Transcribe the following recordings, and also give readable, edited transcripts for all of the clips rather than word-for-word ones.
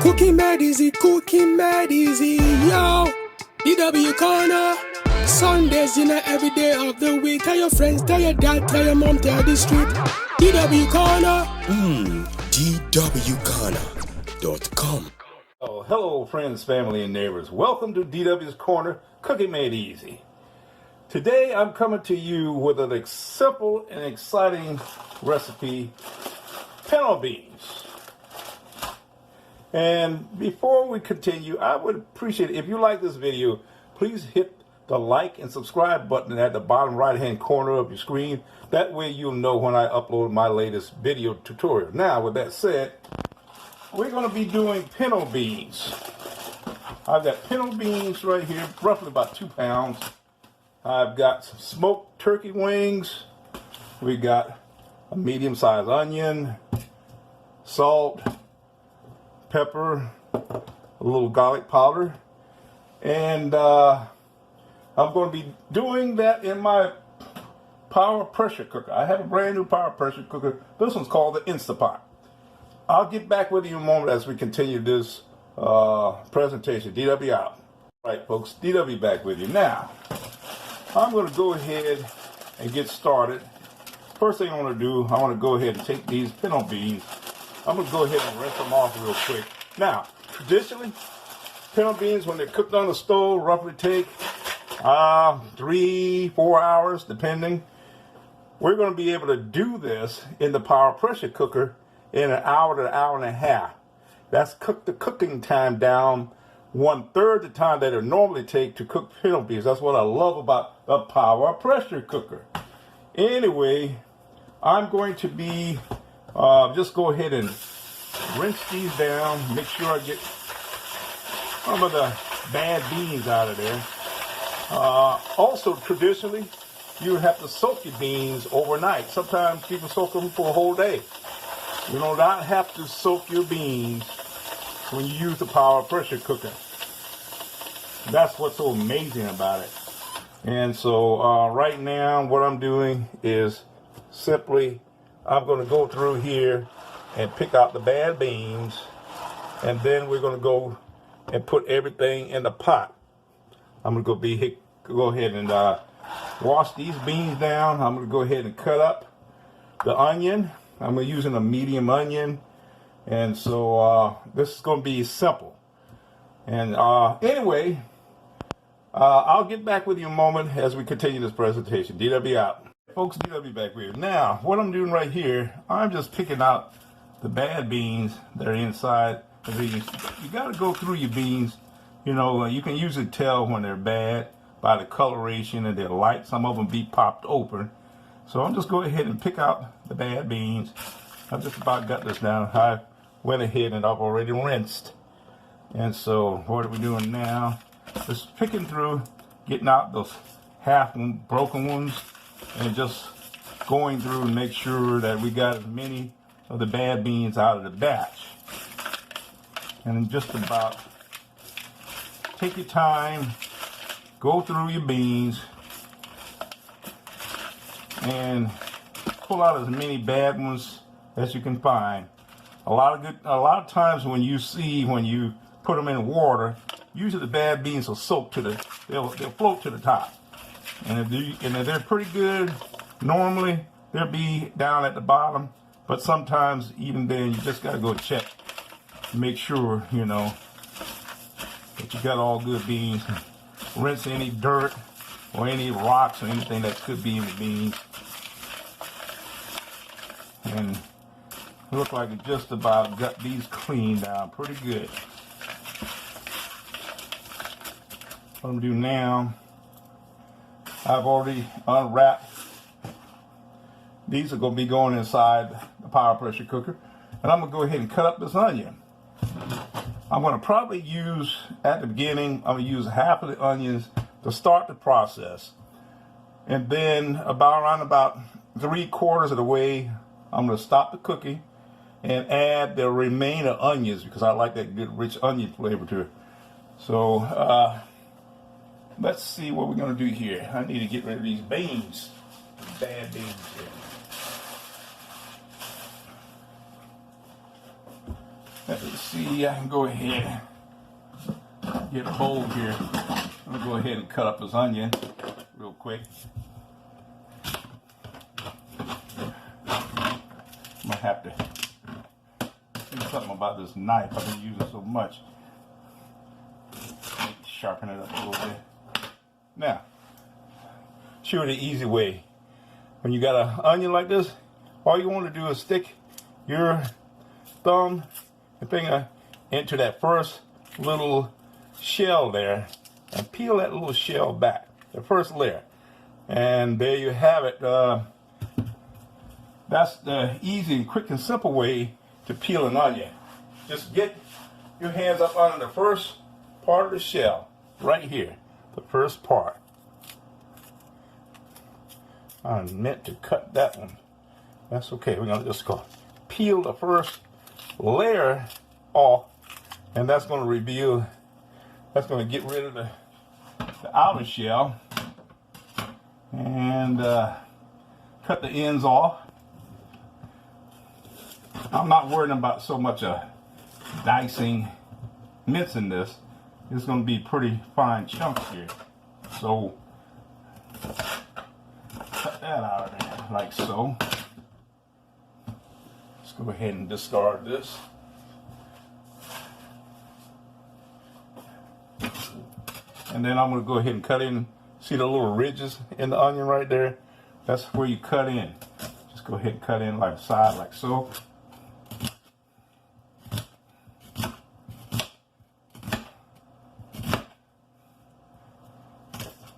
Cooking mad easy, yo. DW corner. Sundays, every day of the week. Tell your friends, tell your dad, tell your mom, tell the street. DW corner. DWcorner.com. Oh, hello, friends, family, and neighbors. Welcome to DW's Corner, Cooking Made Easy. Today, I'm coming to you with a simple and exciting recipe, pinto beans. And before we continue, I would appreciate it if you like this video, please hit the like and subscribe button at the bottom right-hand corner of your screen. That way you'll know when I upload my latest video tutorial. Now, with that said, we're going to be doing pinto beans. I've got pinto beans right here, roughly about 2 pounds. I've got some smoked turkey wings. We got a medium-sized onion, salt, pepper, a little garlic powder, and I'm going to be doing that in my power pressure cooker. I have a brand new power pressure cooker. This one's called the Instapot. I'll get back with you in a moment as we continue this presentation. DW out. All right, folks, DW back with you. Now, I'm going to go ahead and get started. First thing I want to do, I want to go ahead and take these pinto beans. I'm going to go ahead and rinse them off real quick. Now, traditionally, pinto beans, when they're cooked on the stove, roughly take 3-4 hours, depending. We're going to be able to do this in the power pressure cooker in an hour to an hour and a half. That's the cooking time down 1/3 the time that it normally take to cook pinto beans. That's what I love about a power pressure cooker. Anyway, I'm going to be just go ahead and rinse these down, make sure I get some of the bad beans out of there. Also, traditionally, you have to soak your beans overnight. Sometimes people soak them for a whole day. You do not have to soak your beans when you use the power pressure cooker. That's what's so amazing about it. And so right now, what I'm doing is simply, I'm going to go through here and pick out the bad beans, and then we're going to go and put everything in the pot. I'm going to go ahead and wash these beans down. I'm going to go ahead and cut up the onion. I'm using a medium onion, and so this is going to be simple. And anyway, I'll get back with you in a moment as we continue this presentation. DW out. Folks, DW back with you. Now, what I'm doing right here, I'm just picking out the bad beans that are inside the beans. You got to go through your beans. You know, you can usually tell when they're bad by the coloration and they're light. Some of them be popped open. So I'm just going ahead and pick out the bad beans. I've just about got this down. I went ahead and I've already rinsed. And so what are we doing now? Just picking through, getting out those half broken ones, and just going through and make sure that we got as many of the bad beans out of the batch. And just about take your time, go through your beans, and pull out as many bad ones as you can find. A lot of times when you put them in water, usually the bad beans will soak they'll float to the top. And if they're pretty good, normally they'll be down at the bottom. But sometimes even then, you just gotta go check, make sure that you got all good beans. Rinse any dirt or any rocks or anything that could be in the beans. And look like it just about got these cleaned down pretty good. What I'm gonna do now, I've already unwrapped. These are gonna be going inside the power pressure cooker. And I'm gonna go ahead and cut up this onion. I'm gonna probably use, at the beginning, I'm gonna use half of the onions to start the process. And then around about 3/4 of the way, I'm gonna stop the cooking and add the remaining onions because I like that good rich onion flavor to it. So let's see what we're gonna do here. I need to get rid of these beans, bad beans here. Let's see, I can go ahead and get a bowl here. I'm gonna go ahead and cut up this onion real quick. I'm gonna have to do something about this knife. I've been using so much. Sharpen it up a little bit. Now, show you the easy way. When you got an onion like this, all you want to do is stick your thumb and finger into that first little shell there and peel that little shell back, the first layer. And there you have it. That's the easy and quick and simple way to peel an onion. Just get your hands up under the first part of the shell, right here, the first part. I meant to cut that one. That's okay. We're gonna just go peel the first layer off, and that's gonna reveal, that's gonna get rid of the outer shell, and cut the ends off. I'm not worrying about so much dicing, mincing this. It's gonna be pretty fine chunks here. So cut that out of there, like so. Let's go ahead and discard this. And then I'm going to go ahead and cut in. See the little ridges in the onion right there? That's where you cut in. Just go ahead and cut in like side, like so.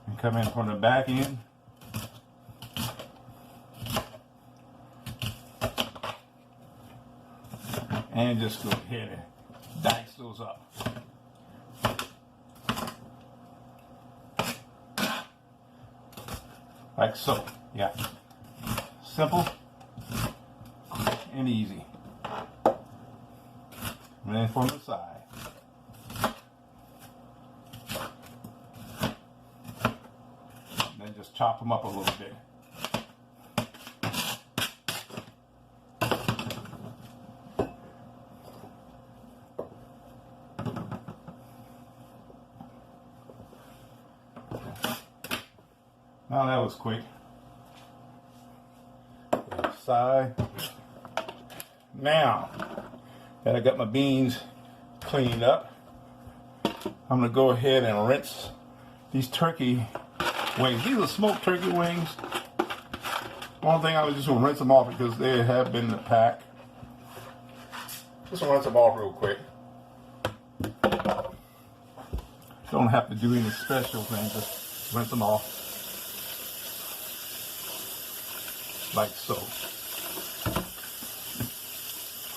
And come in from the back end. And just go ahead and dice those up. Like so. Yeah. Simple and easy. And then from the side. And then just chop them up a little bit. Now that was quick. Side. Now that I got my beans cleaned up, I'm gonna go ahead and rinse these turkey wings. These are smoked turkey wings. One thing, I was just gonna rinse them off because they have been in the pack. Just gonna rinse them off real quick. Don't have to do any special things, just rinse them off. Like so.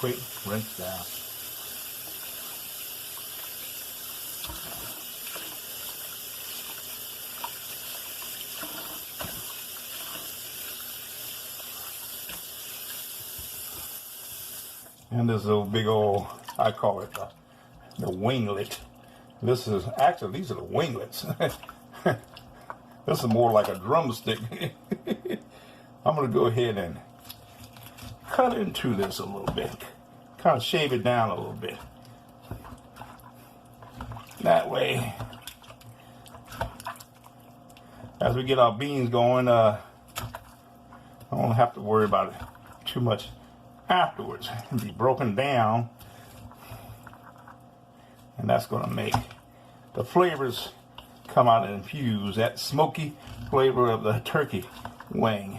Quick rinse down. And this little big old, I call it the winglet. This is, actually these are the winglets. This is more like a drumstick. I'm going to go ahead and cut into this a little bit. Kind of shave it down a little bit. That way, as we get our beans going, I don't have to worry about it too much afterwards. It'll be broken down. And that's going to make the flavors come out and infuse that smoky flavor of the turkey wing.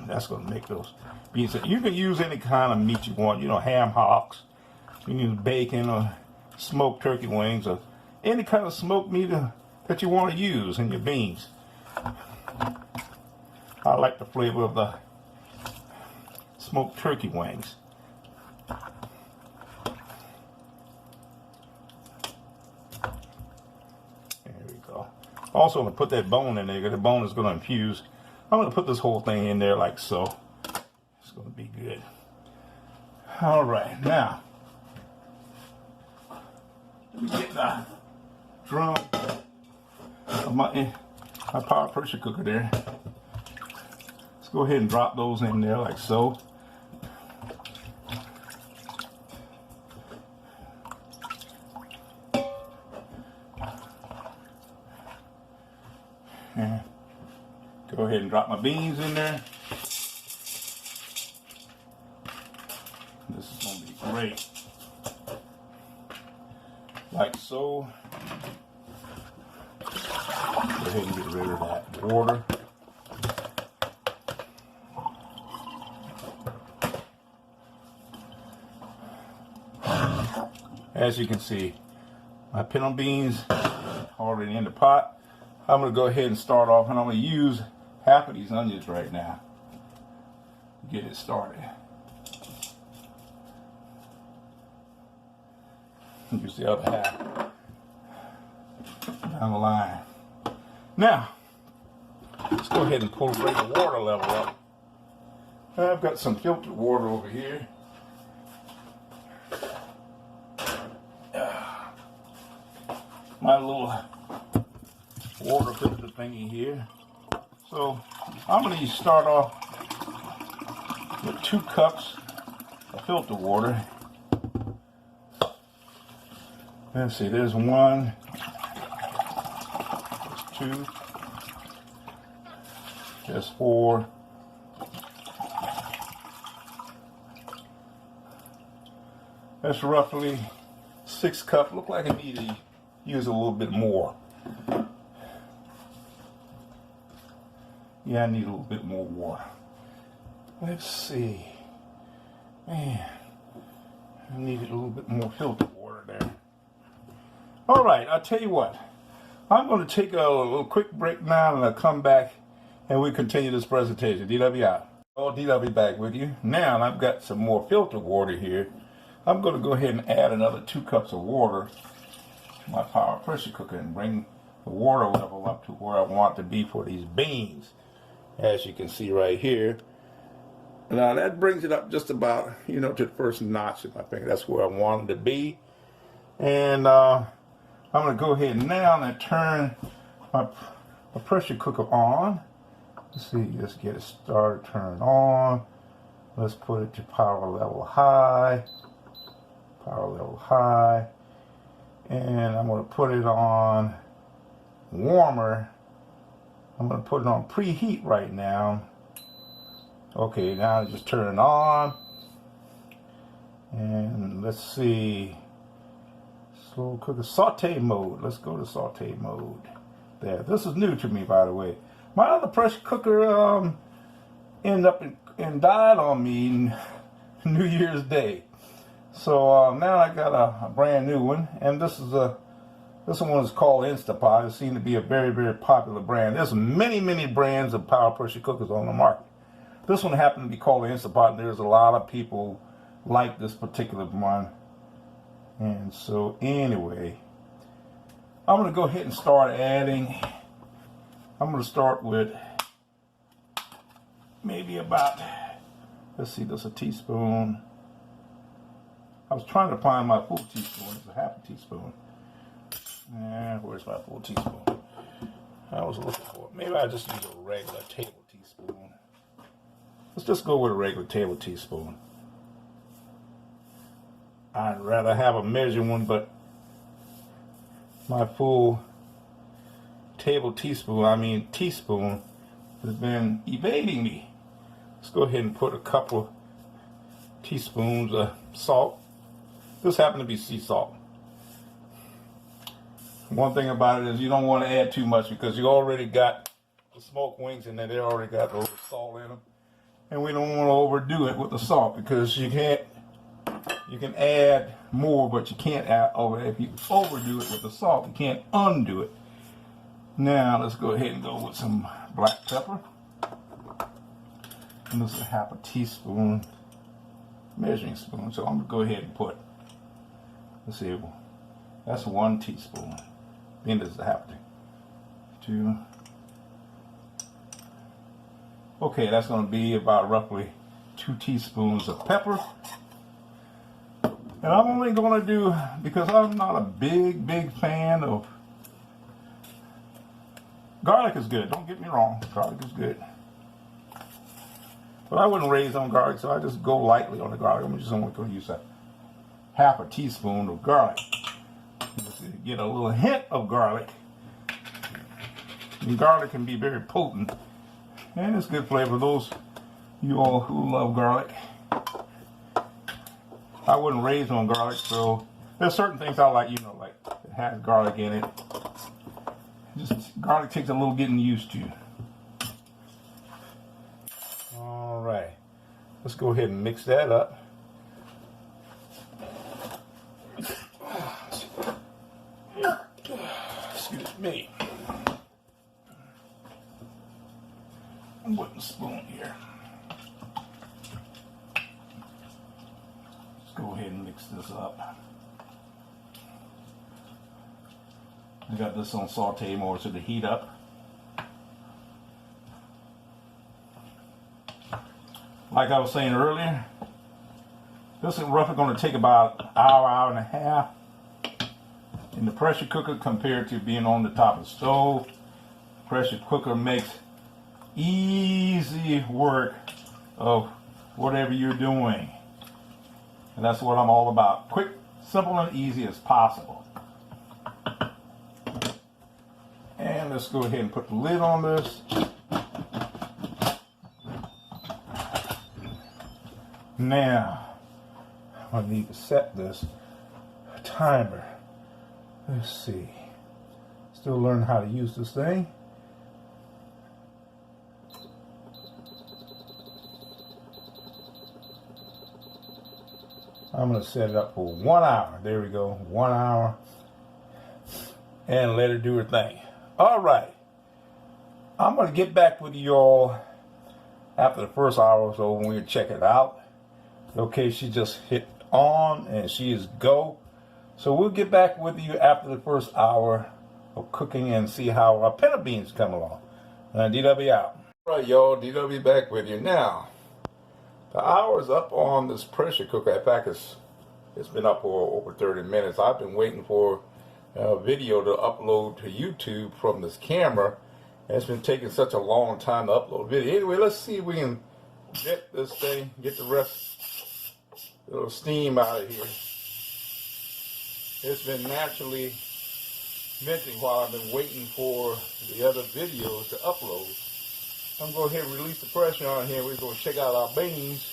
That's going to make those beans. You can use any kind of meat you want, you know, ham hocks. You can use bacon or smoked turkey wings or any kind of smoked meat that you want to use in your beans. I like the flavor of the smoked turkey wings. There we go. Also, I'm going to put that bone in there because the bone is going to infuse. I'm going to put this whole thing in there like so. It's going to be good. All right, now, let me get the drum of my power pressure cooker there. Let's go ahead and drop those in there like so. And go ahead and drop my beans in there. This is going to be great. Like so. Go ahead and get rid of that water. As you can see, my pinto beans already in the pot. I'm going to go ahead and start off, and I'm going to use half of these onions right now to get it started. Use the other half down the line. Now, let's go ahead and bring the water level up. I've got some filtered water over here. My little water filter thingy here. So I'm going to start off with 2 cups of filter water. Let's see, there's 1, there's 2, there's 4. That's roughly 6 cups. Look like I need to use a little bit more. Yeah, I need a little bit more water. Let's see. Man, I needed a little bit more filtered water there. All right, I'll tell you what. I'm going to take a little quick break now, and I'll come back and we continue this presentation. DW out. Oh, DW back with you. Now I've got some more filtered water here. I'm going to go ahead and add another 2 cups of water to my power pressure cooker and bring the water level up to where I want it to be for these beans, as you can see right here. Now that brings it up just about, to the first notch. I think that's where I want it to be. And I'm going to go ahead now and turn my pressure cooker on. Let's see, let's get it started, turn it on. Let's put it to power level high. Power level high. And I'm going to put it on warmer. I'm going to put it on preheat right now. Okay, now just turn it on. And let's see. Slow cooker, saute mode. Let's go to saute mode. There. This is new to me, by the way. My other pressure cooker ended up and died on me New Year's Day. So now I got a brand new one, and this one is called Instapot. It seems to be a very, very popular brand. There's many brands of power pressure cookers on the market. This one happened to be called Instapot, and there's a lot of people like this particular one. And so anyway, I'm going to go ahead and start adding. I'm going to start with maybe about, let's see, there's a teaspoon. I was trying to find my full teaspoon. It's a half a teaspoon. Where's my full teaspoon? I was looking for it. Maybe I just use a regular table teaspoon. Let's just go with a regular table teaspoon. I'd rather have a measured one, but my full teaspoon has been evading me. Let's go ahead and put a couple teaspoons of salt. This happened to be sea salt. One thing about it is you don't want to add too much because you already got the smoked wings in there. They already got a little salt in them. And we don't want to overdo it with the salt because you can add more, but you can't add over. If you overdo it with the salt, you can't undo it. Now let's go ahead and go with some black pepper. And this is a half a teaspoon measuring spoon. So I'm gonna go ahead and put, let's see, that's 1 teaspoon. Then this is a half 2. Okay, that's gonna be about roughly 2 teaspoons of pepper. And I'm only going to do, because I'm not a big fan of, garlic is good, don't get me wrong, garlic is good. But I wouldn't raise on garlic, so I just go lightly on the garlic. I'm just only going to use a half a teaspoon of garlic. Just get a little hint of garlic. And garlic can be very potent, and it's good flavor. Those you all who love garlic. I wouldn't raise on garlic, so there's certain things I like, like it has garlic in it. Just garlic takes a little getting used to. All right, let's go ahead and mix that up. Excuse me. Wooden spoon here. Let's go ahead and mix this up. I got this on saute more so to heat up. Like I was saying earlier, this is roughly going to take about an hour, hour and a half in the pressure cooker compared to being on the top of the stove. Pressure cooker makes easy work of whatever you're doing. And that's what I'm all about. Quick, simple, and easy as possible. And let's go ahead and put the lid on this. Now, I need to set this timer. Let's see. Still learning how to use this thing. I'm going to set it up for 1 hour. There we go, 1 hour. And let her do her thing. All right. I'm going to get back with you all after the first hour or so when we check it out. Okay, she just hit on and she is go. So we'll get back with you after the first hour of cooking and see how our pinto beans come along. And DW out. All right, y'all, DW back with you now. The hour's up on this pressure cooker. In fact, it's been up for over 30 minutes. I've been waiting for a video to upload to YouTube from this camera. And it's been taking such a long time to upload video. Anyway, let's see if we can get this thing, get the rest, a little steam out of here. It's been naturally venting while I've been waiting for the other videos to upload. I'm going to go ahead and release the pressure on here. We're going to check out our beans.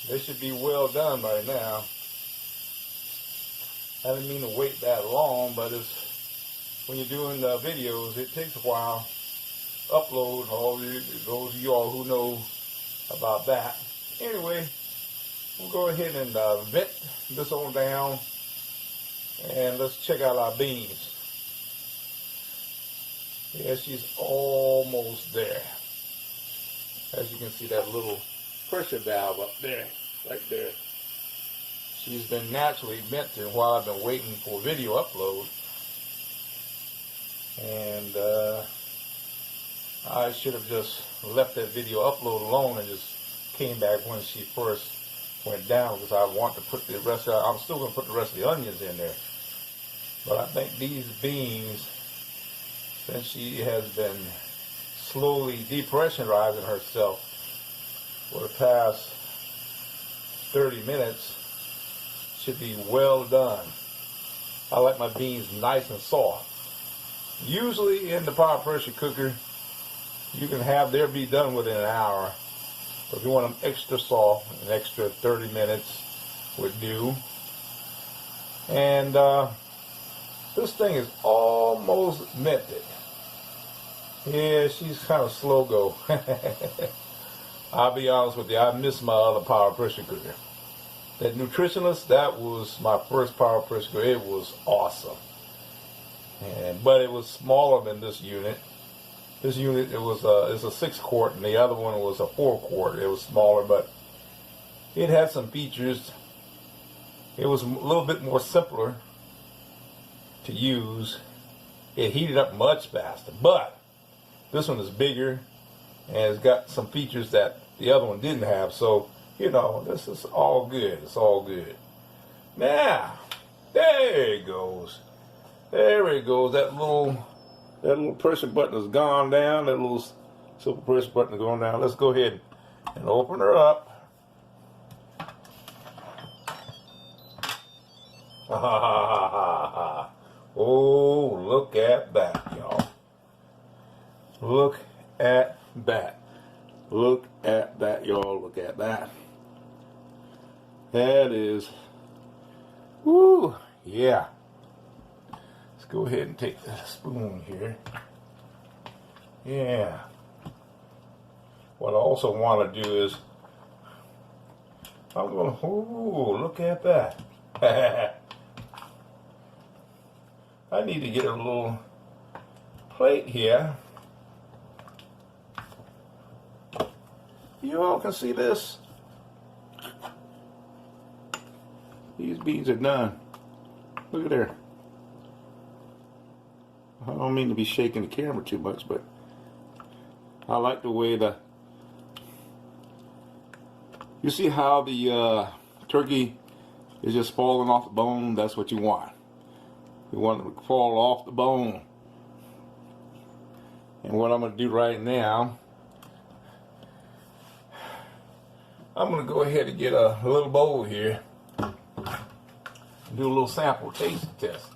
They should be well done by now. I didn't mean to wait that long, but it's when you're doing the videos, it takes a while. Upload, those of you all who know about that. Anyway, we'll go ahead and vent this on down, and let's check out our beans. Yeah, she's almost there. As you can see, that little pressure valve up there, right there. She's been naturally venting while I've been waiting for video upload. And I should have just left that video upload alone and just came back when she first went down, because I want to put the rest of, I'm still going to put the rest of the onions in there. But I think these beans, since she has been slowly depressurizing herself for the past 30 minutes, should be well done. I like my beans nice and soft. Usually in the power pressure cooker, you can have theirs be done within an hour. But if you want them extra soft, an extra 30 minutes would do. And this thing is almost melted. Yeah, she's kind of slow go. I'll be honest with you, I miss my other power pressure cooker. That Nutritionalist, that was my first power pressure cooker. It was awesome. But it was smaller than this unit. This unit, it was it's a 6 quart, and the other one was a 4 quart. It was smaller, but it had some features. It was a little bit more simpler to use. It heated up much faster, but this one is bigger and it's got some features that the other one didn't have. So, you know, this is all good. It's all good. Now, there it goes. There it goes. That little pressure button is gone down. That little silver pressure button is going down. Let's go ahead and open her up. Oh, look at that, y'all. Look at that. Look at that, y'all. Look at that. That is, woo, yeah. Let's go ahead and take the spoon here. Yeah. What I also want to do is, I'm going to, ooh, look at that. I need to get a little plate here. You all can see this. These beans are done. Look at there. I don't mean to be shaking the camera too much, but I like the way you see how the turkey is just falling off the bone. That's what you want. You want it to fall off the bone. And what I'm going to do right now, I'm going to go ahead and get a little bowl here. Do a little sample taste test.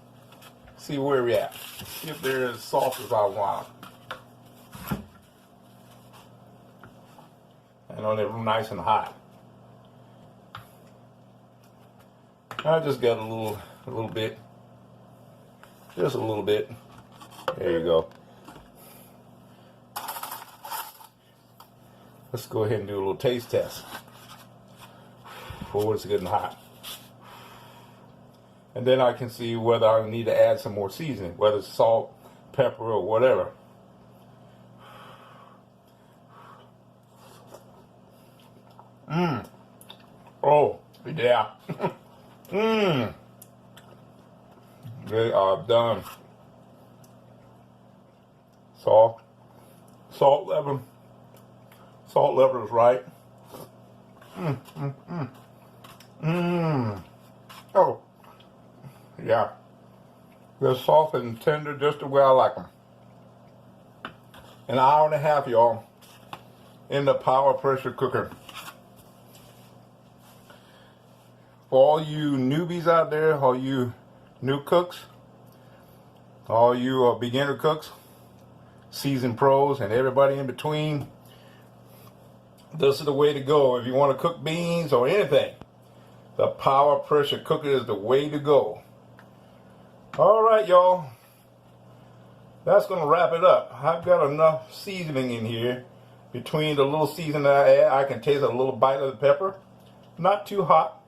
See where we're at. See if they're as soft as I want them. I know they're nice and hot. I just got a little bit. Just a little bit. There you go. Let's go ahead and do a little taste test. Oh, it's good and hot. And then I can see whether I need to add some more seasoning, whether it's salt, pepper, or whatever. Oh, yeah. They are done. Salt level is right. Oh, yeah. They're soft and tender just the way I like them. An hour and a half, y'all, in the power pressure cooker. For all you newbies out there, all you new cooks, all you beginner cooks, seasoned pros, and everybody in between, this is the way to go. If you want to cook beans or anything, the power pressure cooker is the way to go. All right, y'all. That's going to wrap it up. I've got enough seasoning in here. Between the little seasoning I add, I can taste a little bite of the pepper. Not too hot.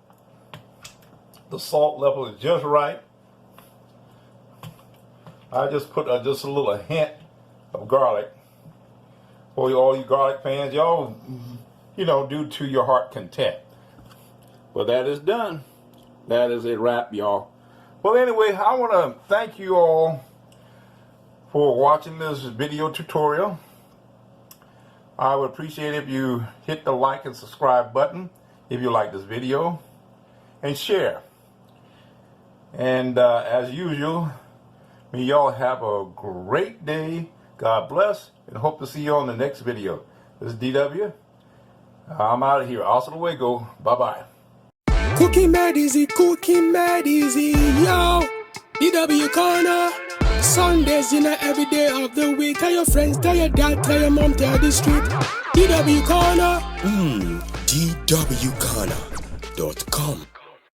The salt level is just right. I just put just a little hint of garlic. For all you garlic fans, y'all, do to your heart content. Well, that is done. That is a wrap, y'all. Well, anyway, I want to thank you all for watching this video tutorial. I would appreciate if you hit the like and subscribe button if you like this video, and share. And as usual, may y'all have a great day. God bless, and hope to see you on the next video. This is DW. I'm out of here. Hasta luego. Bye-bye. Cooking mad easy, yo. DW Corner. Sundays, every day of the week. Tell your friends, tell your dad, tell your mom, tell the street. DW Corner. DWcorner.com